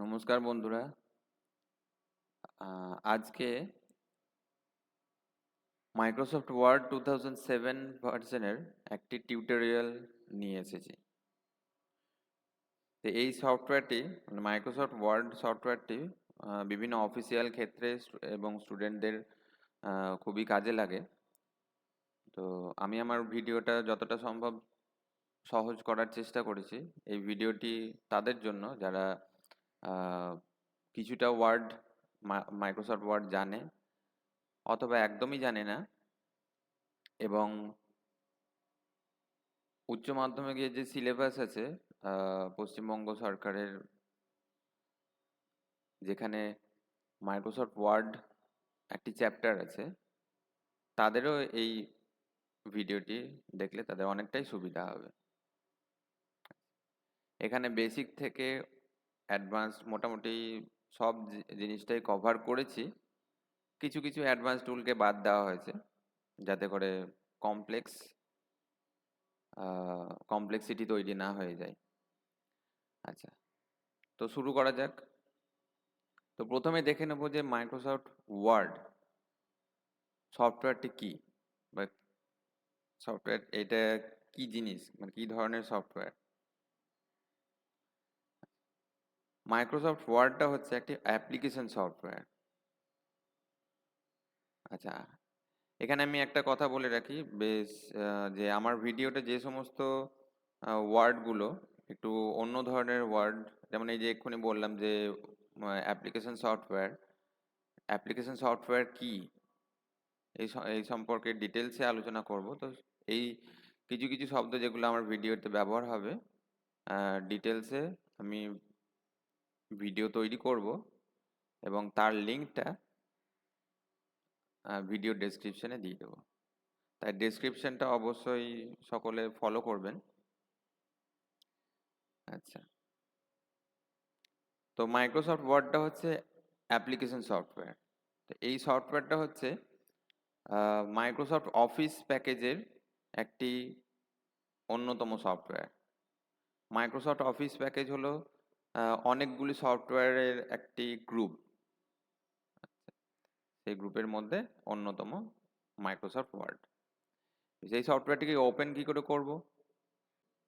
নমস্কার বন্ধুরা। আজকে মাইক্রোসফট ওয়ার্ড 2007 ভার্সনের একটি টিউটোরিয়াল নিয়ে এসেছি। তো এই সফটওয়্যারটি মানে মাইক্রোসফট ওয়ার্ড সফটওয়্যারটি বিভিন্ন অফিসিয়াল ক্ষেত্রে এবং স্টুডেন্টদের খুবই কাজে লাগে। তো আমি আমার ভিডিওটা যতটা সম্ভব সহজ করার চেষ্টা করেছি। এই ভিডিওটি তাদের জন্য যারা আহ, কিছুটা ওয়ার্ড মাইক্রোসফট ওয়ার্ড জানে অথবা একদমই জানে না, এবং উচ্চ মাধ্যমিকে যে সিলেবাস আছে পশ্চিমবঙ্গ সরকারের, যেখানে মাইক্রোসফট ওয়ার্ড একটি চ্যাপ্টার আছে, তাদেরও এই ভিডিওটি দেখলে তাদের অনেকটাই সুবিধা হবে। এখানে বেসিক থেকে অ্যাডভান্স মোটামুটি সব জিনিসটাই কভার করেছি। কিছু কিছু অ্যাডভান্স টুলকে বাদ দেওয়া হয়েছে যাতে করে কমপ্লেক্স কমপ্লেক্সিটি তৈরি না হয়ে যায়। আচ্ছা, তো শুরু করা যাক। তো প্রথমে দেখে নেব যে মাইক্রোসফট ওয়ার্ড সফটওয়্যারটি কি, বা সফটওয়্যার এটা কি জিনিস, মানে কি ধরনের সফটওয়্যার। মাইক্রোসফট ওয়ার্ডটা হচ্ছে একটি অ্যাপ্লিকেশন সফটওয়্যার। আচ্ছা, এখানে আমি একটা কথা বলে রাখি বেশ, যে আমার ভিডিওতে যে সমস্ত ওয়ার্ডগুলো একটু অন্য ধরনের ওয়ার্ড, যেমন এই যে এক্ষুনি বললাম যে অ্যাপ্লিকেশন সফটওয়্যার, অ্যাপ্লিকেশন সফটওয়্যার কি এই সম্পর্কে ডিটেলসে আলোচনা করব। তো এই কিছু কিছু শব্দ যেগুলো আমার ভিডিওতে ব্যবহার হবে, ডিটেলসে আমি ভিডিও তৈরি করব এবং তার লিঙ্কটা ভিডিও ডেসক্রিপশনে দিয়ে দেবো। তাই ডেসক্রিপশনটা অবশ্যই সকলে ফলো করবেন। আচ্ছা, তো মাইক্রোসফট ওয়ার্ডটা হচ্ছে অ্যাপ্লিকেশন সফটওয়্যার। তো এই সফটওয়্যারটা হচ্ছে মাইক্রোসফট অফিস প্যাকেজের একটি অন্যতম সফটওয়্যার। মাইক্রোসফট অফিস প্যাকেজ হলো অনেকগুলি সফটওয়্যারের একটি গ্রুপ। সেই গ্রুপের মধ্যে অন্যতম মাইক্রোসফট ওয়ার্ড। সেই সফটওয়্যারটিকে ওপেন কি করে করব?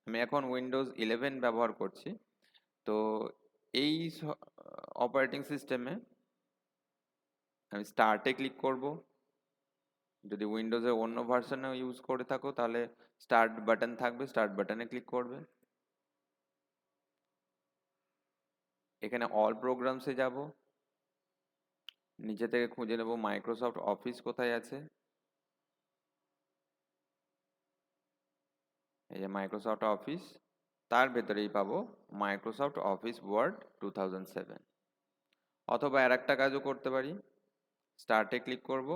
আমি এখন উইন্ডোজ 11 ব্যবহার করছি। তো এই অপারেটিং সিস্টেমে আমি স্টার্টে ক্লিক করব। যদি উইন্ডোজের অন্য ভার্সনে ইউজ করে থাকো তাহলে স্টার্ট বাটন থাকবে, স্টার্ট বাটনে ক্লিক করবে। এখানে অল প্রোগ্রামসে যাব, নিচে থেকে খুঁজে নেব মাইক্রোসফট অফিস কোথায় আছে। এই যে মাইক্রোসফট অফিস, তার ভেতরেই পাবো মাইক্রোসফট অফিস ওয়ার্ড 2007। অথবা আর একটা কাজও করতে পারি, স্টার্টে ক্লিক করব,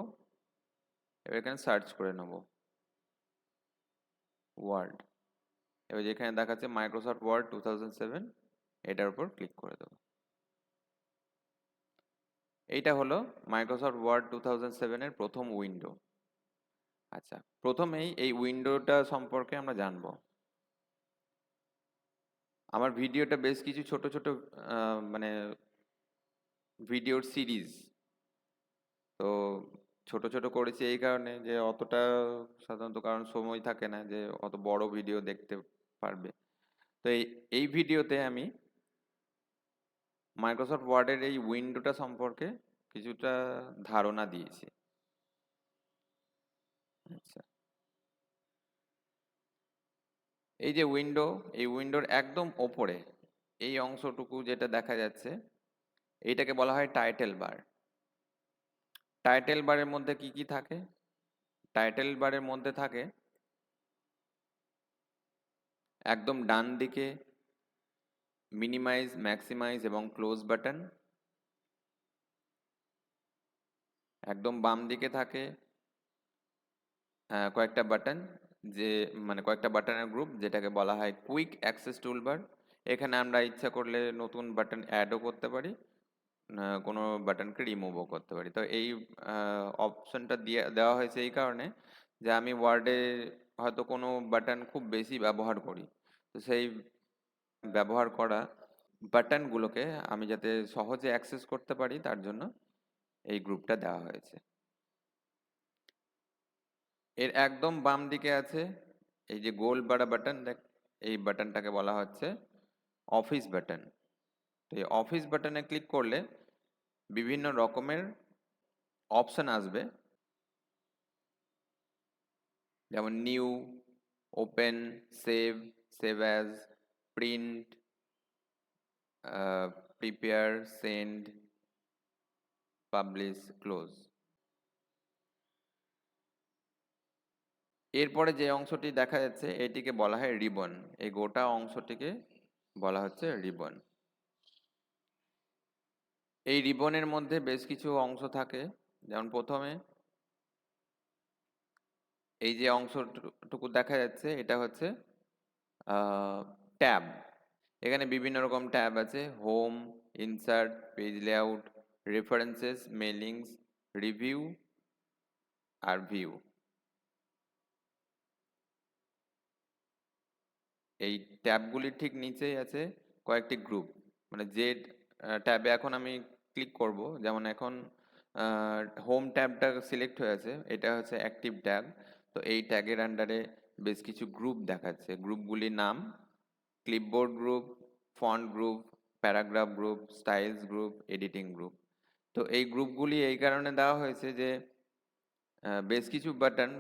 এবার এখানে সার্চ করে নেব ওয়ার্ড। এবার যেখানে দেখাচ্ছে মাইক্রোসফট ওয়ার্ড 2007, এটার উপর ক্লিক করে দেবো। এইটা হলো মাইক্রোসফট ওয়ার্ড 2007 এর প্রথম উইন্ডো। আচ্ছা, প্রথমেই এই উইন্ডোটা সম্পর্কে আমরা জানবো। আমার ভিডিওটা বেশ কিছু ছোট ছোট মানে ভিডিওর সিরিজ। তো ছোট ছোট করেছি এই কারণে যে অতটা সাধারণত, কারণ সময় থাকে না যে অত বড় ভিডিও দেখতে পারবে। তো এই এই ভিডিওতে আমি মাইক্রোসফট ওয়ার্ডের এই উইন্ডোটা সম্পর্কে কিছুটা ধারণা দিয়েছি। আচ্ছা, এই যে উইন্ডো, এই উইন্ডোর একদম ওপরে এই অংশটুকু যেটা দেখা যাচ্ছে, এইটাকে বলা হয় টাইটেল বার। টাইটেল বারের মধ্যে কি কি থাকে? টাইটেল বারের মধ্যে থাকে একদম ডান দিকে মিনিমাইজ, ম্যাক্সিমাইজ এবং ক্লোজ বাটন। একদম বাম দিকে থাকে কয়েকটা বাটন, যে মানে কয়েকটা বাটনের গ্রুপ, যেটাকে বলা হয় কুইক অ্যাক্সেস টুলবার। এখানে আমরা ইচ্ছা করলে নতুন বাটন অ্যাডও করতে পারি, কোনো বাটনকে রিমুভও করতে পারি। তো এই অপশনটা দেওয়া হয়েছে এই কারণে যে আমি ওয়ার্ডে হয়তো কোনো বাটন খুব বেশি ব্যবহার করি, তো সেই ব্যবহার করা বাটনগুলোকে আমি যাতে সহজে অ্যাক্সেস করতে পারি তার জন্য এই গ্রুপটা দেওয়া হয়েছে। এর একদম বাম দিকে আছে এই যে গোল বাড়া বাটন, এই বাটনটাকে বলা হচ্ছে অফিস বাটন। তো এই অফিস বাটনে ক্লিক করলে বিভিন্ন রকমের অপশন আসবে, যেমন new, open, save, save as, print, prepare, send, publish, close. এরপরে যে অংশটি দেখা যাচ্ছে এটিকে বলা হয় রিবন। এই গোটা অংশটিকে বলা হচ্ছে রিবন। এই রিবনের মধ্যে বেশ কিছু অংশ থাকে, যেমন প্রথমে এই যে অংশটুকু দেখা যাচ্ছে এটা হচ্ছে ট্যাব। এখানে বিভিন্ন রকম ট্যাব আছে, home, insert, page layout, references, mailings, review আর ভিউ। এই ট্যাবগুলির ঠিক নিচেই আছে কয়েকটি গ্রুপ, মানে যে ট্যাবে এখন আমি ক্লিক করব, যেমন এখন হোম ট্যাবটা সিলেক্ট হয়ে আছে, এটা হচ্ছে অ্যাক্টিভ ট্যাব। তো এই ট্যাগের আন্ডারে বেশ কিছু গ্রুপ দেখাচ্ছে। গ্রুপগুলির নাম clipboard group, font group, paragraph group, styles group, editing group. তো এই গ্রুপগুলি এই কারণে দেওয়া হয়েছে যে বেশ কিছু বাটন,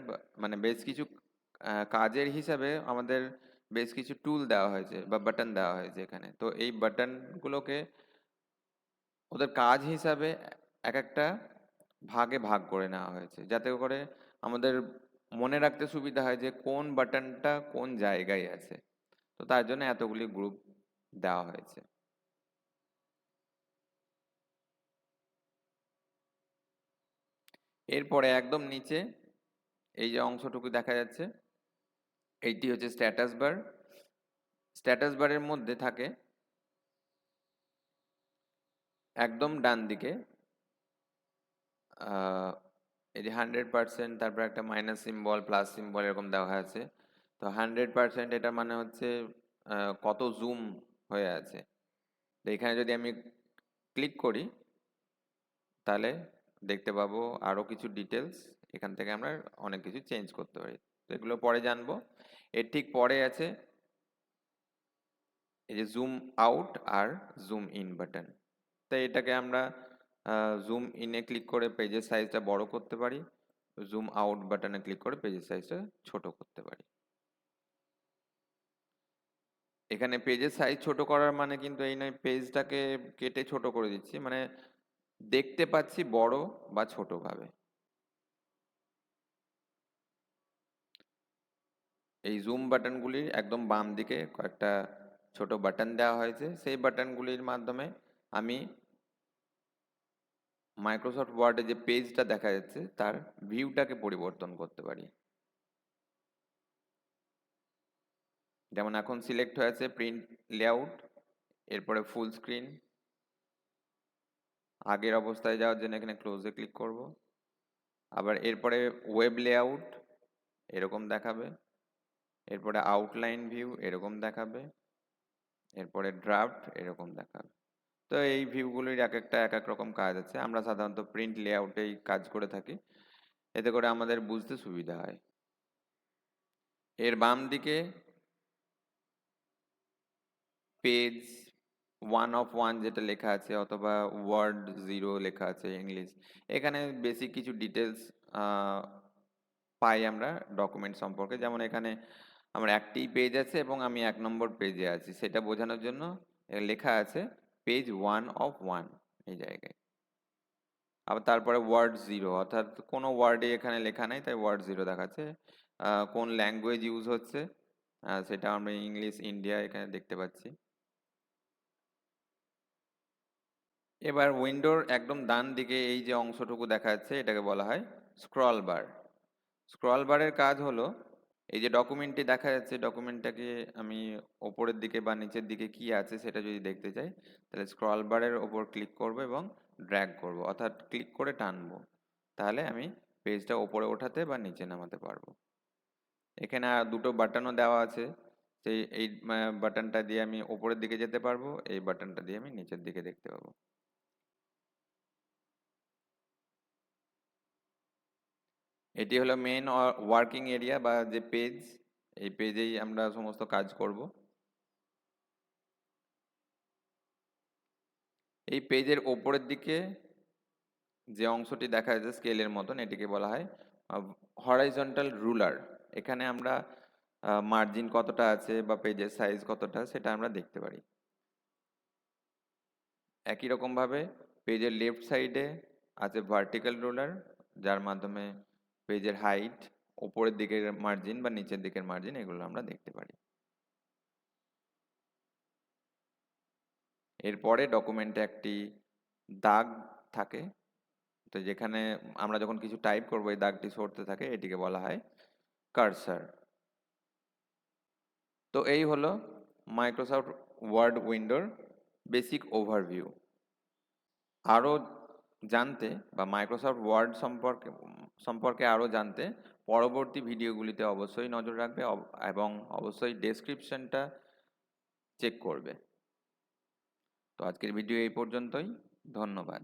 মানে বেশ কিছু কাজের হিসাবে আমাদের বেশ কিছু টুল দেওয়া হয়েছে বা বাটন দেওয়া হয়েছে এখানে। তো এই বাটনগুলোকে ওদের কাজ হিসাবে এক একটা ভাগে ভাগ করে নেওয়া হয়েছে, যাতে করে আমাদের মনে রাখতে সুবিধা হয় যে কোন বাটনটা কোন জায়গায় আছে। তো তার জন্য এতগুলি গ্রুপ দেওয়া হয়েছে। এরপরে একদম নিচে এই যে অংশটুকু দেখা যাচ্ছে এইটি হচ্ছে স্ট্যাটাস বার। স্ট্যাটাস বারের মধ্যে থাকে একদম ডান দিকে আহ, এই যে 100%, তারপর একটা মাইনাস সিম্বল, প্লাস সিম্বল এরকম দেওয়া আছে। তো 100% এটা মানে হচ্ছে কত জুম হয়ে আছে। তো এখানে যদি আমি ক্লিক করি তাহলে দেখতে পাবো আরো কিছু ডিটেলস। এখান থেকে আমরা অনেক কিছু চেঞ্জ করতে পারি, তো এগুলো পরে জানবো। এর ঠিক পরে আছে এই যে জুম আউট আর জুম ইন বাটন। তাই এটাকে আমরা জুম ইনে ক্লিক করে পেজের সাইজটা বড় করতে পারি, জুম আউট বাটনে ক্লিক করে পেজের সাইজটা ছোট করতে পারি। এখানে পেজের সাইজ ছোট করার মানে কিন্তু এই নয় পেজটাকে কেটে ছোট করে দিচ্ছি, মানে দেখতে পাচ্ছি বড় বা ছোট ভাবে। এই জুম বাটনগুলির একদম বাম দিকে কয়েকটা ছোট বাটন দেওয়া হয়েছে, সেই বাটনগুলির মাধ্যমে আমি মাইক্রোসফট ওয়ার্ডে যে পেজটা দেখা যাচ্ছে তার ভিউটাকে পরিবর্তন করতে পারি। যেমন এখন সিলেক্ট হয়েছে প্রিন্ট লেআউট, এরপরে ফুল স্ক্রিন। আগের অবস্থায় যাওয়ার জন্য এখানে ক্লোজে ক্লিক করব। আবার এরপরে ওয়েব লেআউট এরকম দেখাবে, এরপরে আউটলাইন ভিউ এরকম দেখাবে, এরপরে ড্রাফট এরকম দেখাবে। তো এই ভিউগুলির এক একটা এক এক রকম কাজ আছে। আমরা সাধারণত প্রিন্ট লেআউটেই কাজ করে থাকি, এতে করে আমাদের বুঝতে সুবিধা হয়। এর বাম দিকে পেজ 1 of 1 যেটা লেখা আছে, অথবা ওয়ার্ড 0 লেখা আছে ইংলিশ। এখানে বেসিক কিছু ডিটেলস পাই আমরা ডকুমেন্ট সম্পর্কে। যেমন এখানে আমার একটি পেজ আছে এবং আমি 1 নম্বর পেজে আছি, সেটা বোঝানোর জন্য লেখা আছে পেজ 1 of 1 এই জায়গায়। আবার তারপরে ওয়ার্ড 0, অর্থাৎ কোনো ওয়ার্ডে এখানে লেখা নাই তাই ওয়ার্ড 0 দেখাচ্ছে। কোন ল্যাঙ্গুয়েজ ইউজ হচ্ছে সেটা আমরা ইংলিশ ইন্ডিয়া এখানে দেখতে পাচ্ছি। এবার উইন্ডোর একদম ডান দিকে এই যে অংশটুকু দেখা যাচ্ছে এটাকে বলা হয় স্ক্রল বার। স্ক্রল বারের কাজ হলো এই যে ডকুমেন্টটি দেখা যাচ্ছে, ডকুমেন্টটাকে আমি ওপরের দিকে বা নিচের দিকে কি আছে সেটা যদি দেখতে চাই তাহলে স্ক্রল বারের ওপর ক্লিক করব এবং ড্র্যাগ করব, অর্থাৎ ক্লিক করে টানবো, তাহলে আমি পেজটা ওপরে ওঠাতে বা নিচে নামাতে পারবো। এখানে আর দুটো বাটনও দেওয়া আছে, এই বাটনটা দিয়ে আমি উপরের দিকে যেতে পারবো, এই বাটনটা দিয়ে আমি নিচের দিকে দেখতে পাবো। এটি হলো মেন ওয়ার্কিং এরিয়া বা যে পেজ, এই পেজেই আমরা সমস্ত কাজ করব। এই পেজের ওপরের দিকে যে অংশটি দেখা যাচ্ছে স্কেলের মতন, এটিকে বলা হয় হরাইজন্টাল রুলার। এখানে আমরা মার্জিন কতটা আছে বা পেজের সাইজ কতটা সেটা আমরা দেখতে পারি। একই রকমভাবে পেজের লেফট সাইডে আছে ভার্টিক্যাল রুলার, যার মাধ্যমে পেজের হাইট, ওপরের দিকের মার্জিন বা নিচের দিকের মার্জিন এগুলো আমরা দেখতে পারি। এরপরে ডকুমেন্টে একটি দাগ থাকে, তো যেখানে আমরা যখন কিছু টাইপ করবো এই দাগটি সরতে থাকে, এটিকে বলা হয় কার্সার। তো এই হলো মাইক্রোসফট ওয়ার্ড উইন্ডোর বেসিক ওভারভিউ। আরও জানতে বা মাইক্রোসফট ওয়ার্ড সম্পর্কে আরও জানতে পরবর্তী ভিডিওগুলিতে অবশ্যই নজর রাখবে এবং অবশ্যই ডেসক্রিপশনটা চেক করবে। তো আজকের ভিডিও এই পর্যন্তই। ধন্যবাদ।